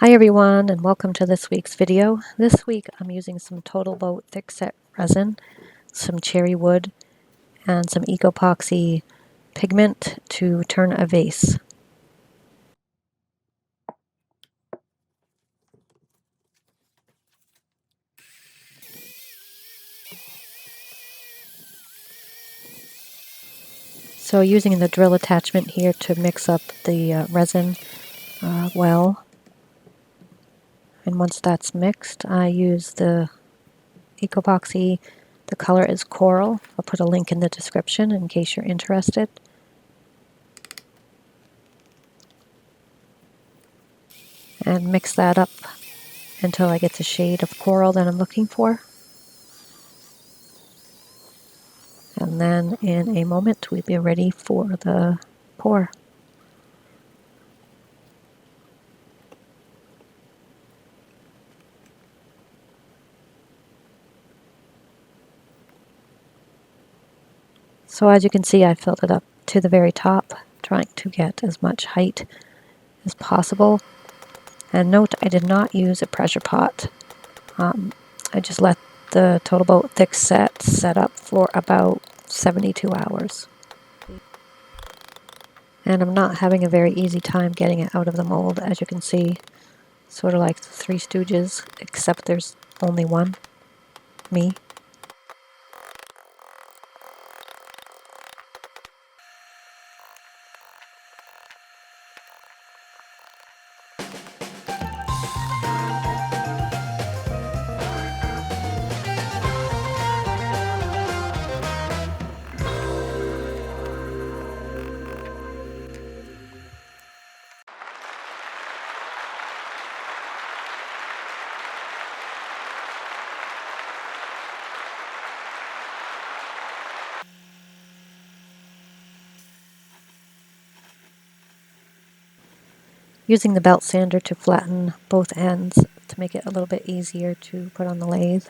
Hi everyone, and welcome to this week's video. This week I'm using some Total Boat thickset resin, some cherry wood, and some Ecopoxy pigment to turn a vase. So using the drill attachment here to mix up the resin well. And once that's mixed, I use the Ecopoxy. The color is coral. I'll put a link in the description in case you're interested. And mix that up until I get the shade of coral that I'm looking for. And then in a moment we'll be ready for the pour. So as you can see, I filled it up to the very top, trying to get as much height as possible. And note, I did not use a pressure pot. I just let the Total Boat thickset set up for about 72 hours. And I'm not having a very easy time getting it out of the mold, as you can see. Sort of like the Three Stooges, except there's only one, me. Using the belt sander to flatten both ends to make it a little bit easier to put on the lathe.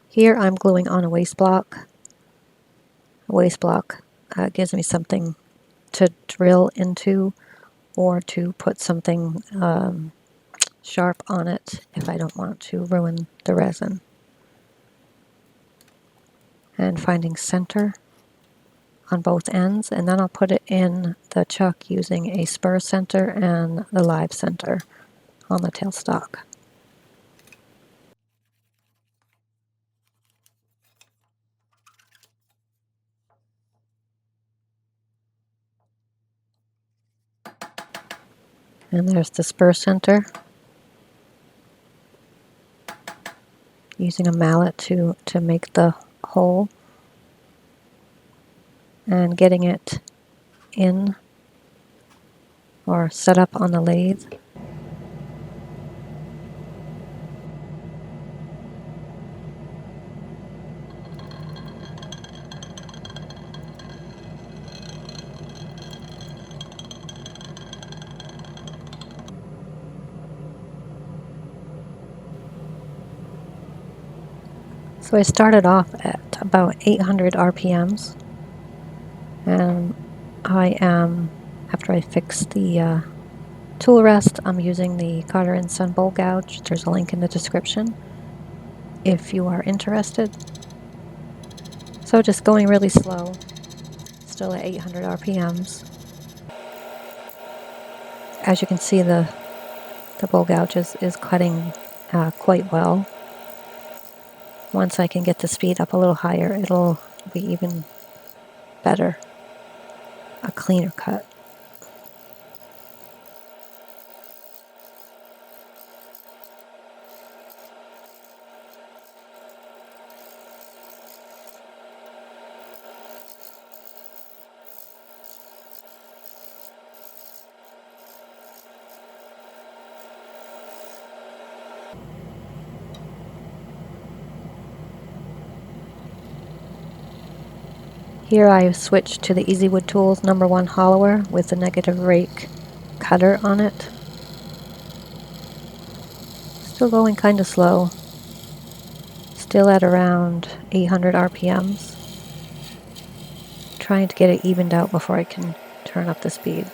Here I'm gluing on a waste block. A waste block gives me something to drill into or to put something sharp on it if I don't want to ruin the resin. And finding center on both ends, and then I'll put it in the chuck using a spur center and the live center on the tailstock. And there's the spur center. Using a mallet to make the hole and getting it in or set up on the lathe. So I started off at about 800 RPMs, and I am, after I fix the tool rest, I'm using the Carter & Son bowl gouge. There's a link in the description if you are interested. So just going really slow, still at 800 RPMs. As you can see, the bowl gouge is cutting quite well. Once I can get the speed up a little higher, it'll be even better, a cleaner cut. Here I switched to the Easy Wood Tools #1 hollower with the negative rake cutter on it. Still going kind of slow. Still at around 800 RPMs. Trying to get it evened out before I can turn up the speed.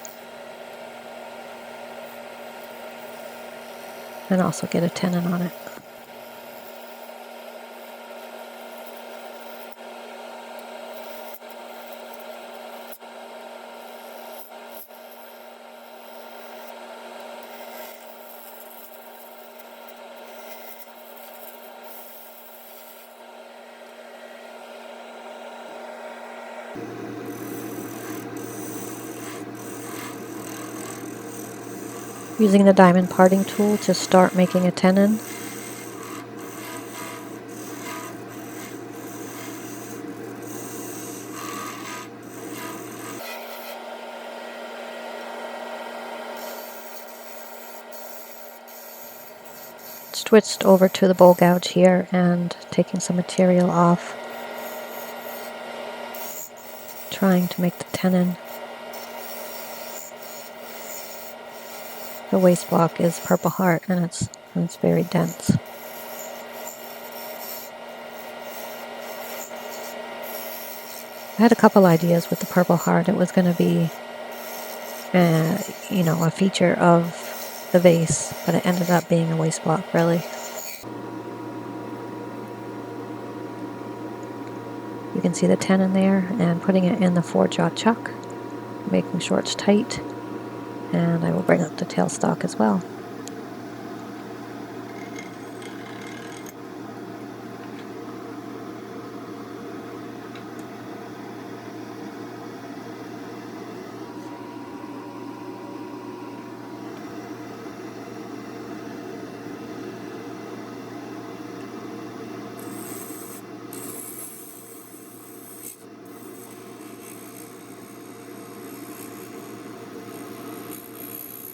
And also get a tenon on it. Using the diamond parting tool to start making a tenon. Switched over to the bowl gouge here and taking some material off. Trying to make the tenon. The waste block is Purple Heart and it's very dense. I had a couple ideas with the Purple Heart. It was going to be, you know, a feature of the vase, but it ended up being a waste block, really. You can see the tenon there and putting it in the 4-jaw chuck, making sure it's tight, and I will bring up the tailstock as well.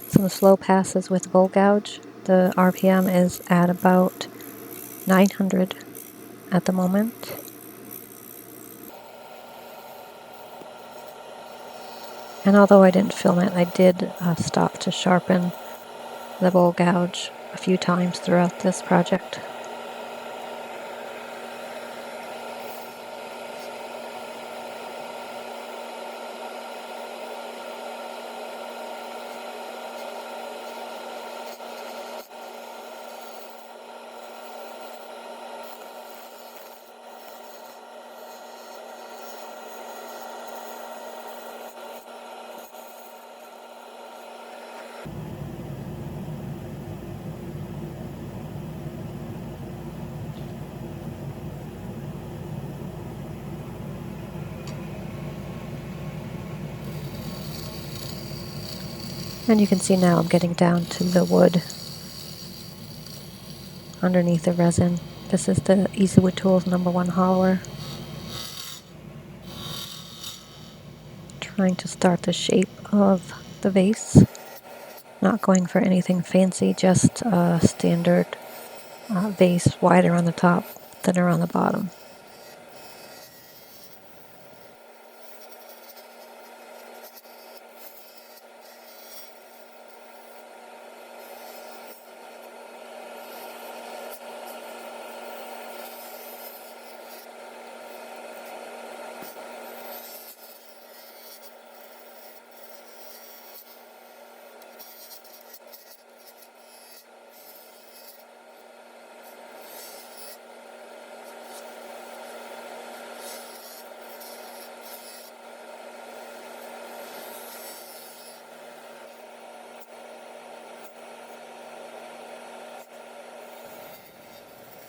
Some slow passes with bowl gouge. The RPM is at about 900 at the moment. And although I didn't film it, I did stop to sharpen the bowl gouge a few times throughout this project. And you can see now I'm getting down to the wood underneath the resin. This is the Easy Wood Tools #1 hollower. Trying to start the shape of the vase. Not going for anything fancy, just a standard vase, wider on the top, thinner on the bottom.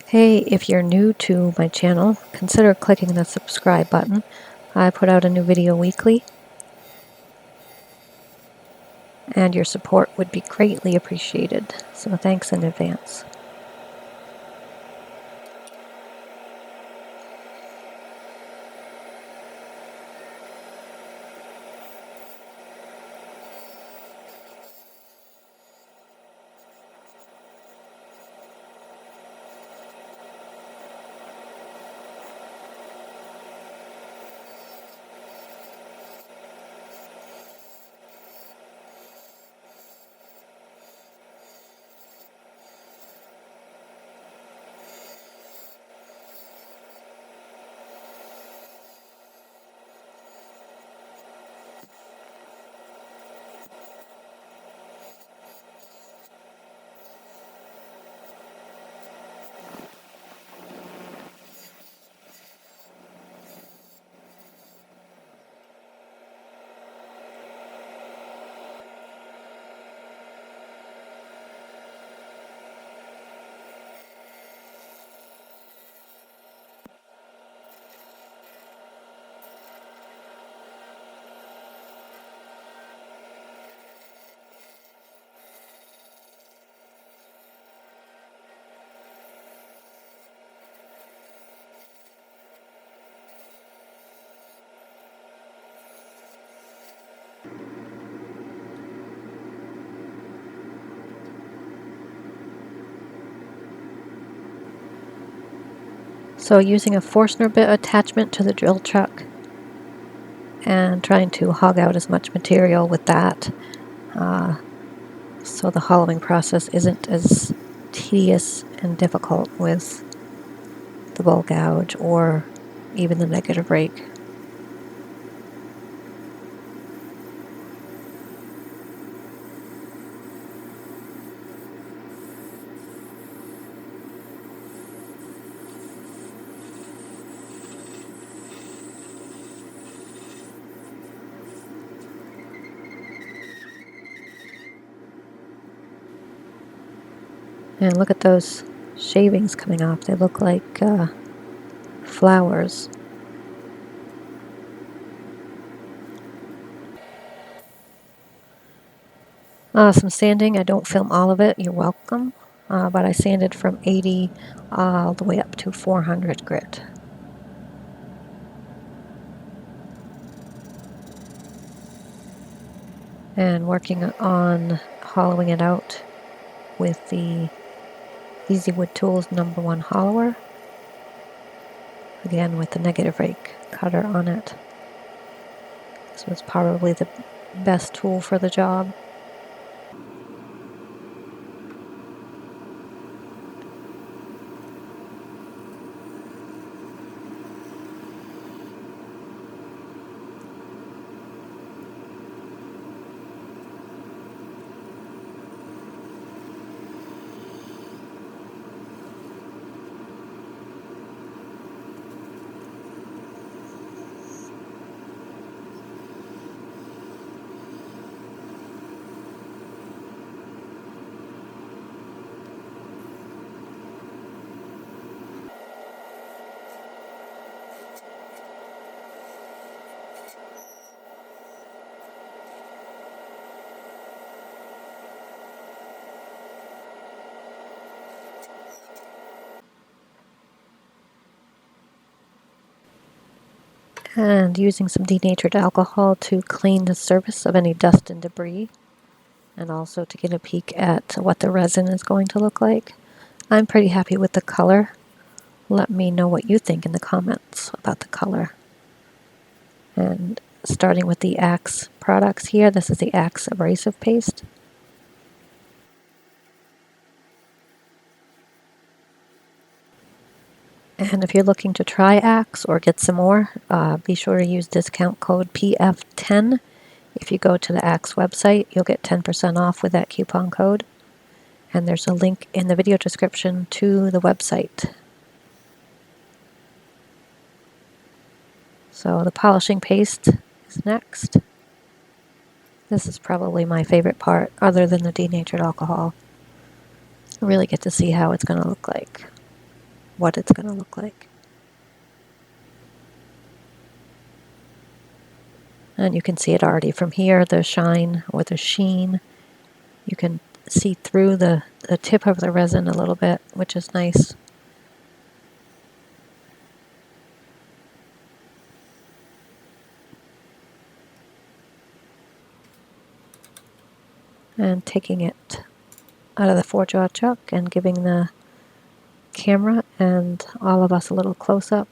Hey, if you're new to my channel, consider clicking the subscribe button. I put out a new video weekly, and your support would be greatly appreciated, so thanks in advance. So using a Forstner bit attachment to the drill chuck and trying to hog out as much material with that, so the hollowing process isn't as tedious and difficult with the bowl gouge or even the negative rake. And look at those shavings coming off. They look like flowers. Some sanding. I don't film all of it. You're welcome. But I sanded from 80 all the way up to 400 grit. And working on hollowing it out with the Easy Wood Tools #1 hollower. Again with the negative rake cutter on it. This was probably the best tool for the job. And using some denatured alcohol to clean the surface of any dust and debris, and also to get a peek at what the resin is going to look like. I'm pretty happy with the color. Let me know what you think in the comments about the color. And starting with the Axe products here, this is the Axe abrasive paste. And if you're looking to try Axe or get some more, be sure to use discount code PF10. If you go to the Axe website, you'll get 10% off with that coupon code. And there's a link in the video description to the website. So the polishing paste is next. This is probably my favorite part, other than the denatured alcohol. I really get to see how it's going to look like, what it's going to look like. And you can see it already from here, the shine or the sheen. You can see through the tip of the resin a little bit, which is nice. And taking it out of the 4-jaw chuck and giving the camera and all of us a little close-up.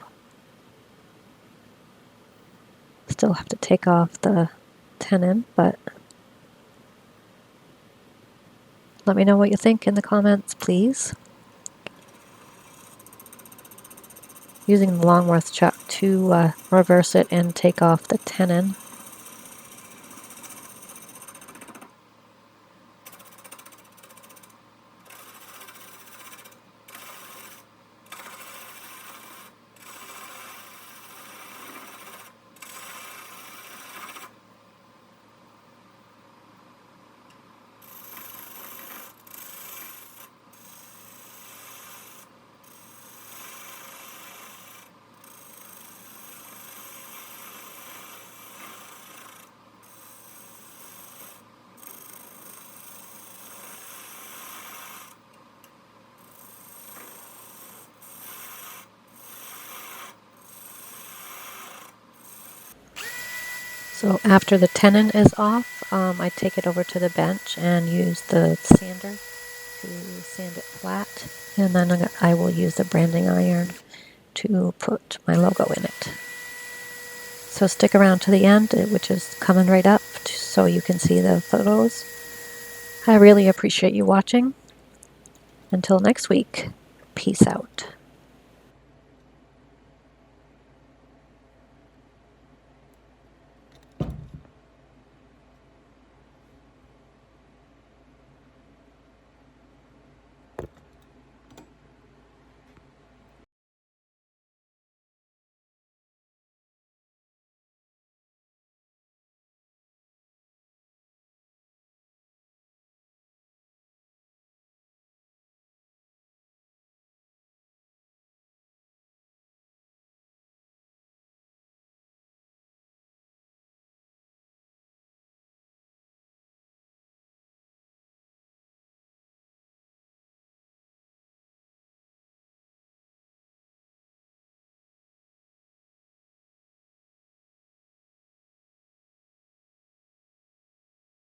Still have to take off the tenon, but let me know what you think in the comments, please. Using the Longworth chuck to reverse it and take off the tenon. So after the tenon is off, I take it over to the bench and use the sander to sand it flat. And then I will use the branding iron to put my logo in it. So stick around to the end, which is coming right up, so you can see the photos. I really appreciate you watching. Until next week, peace out.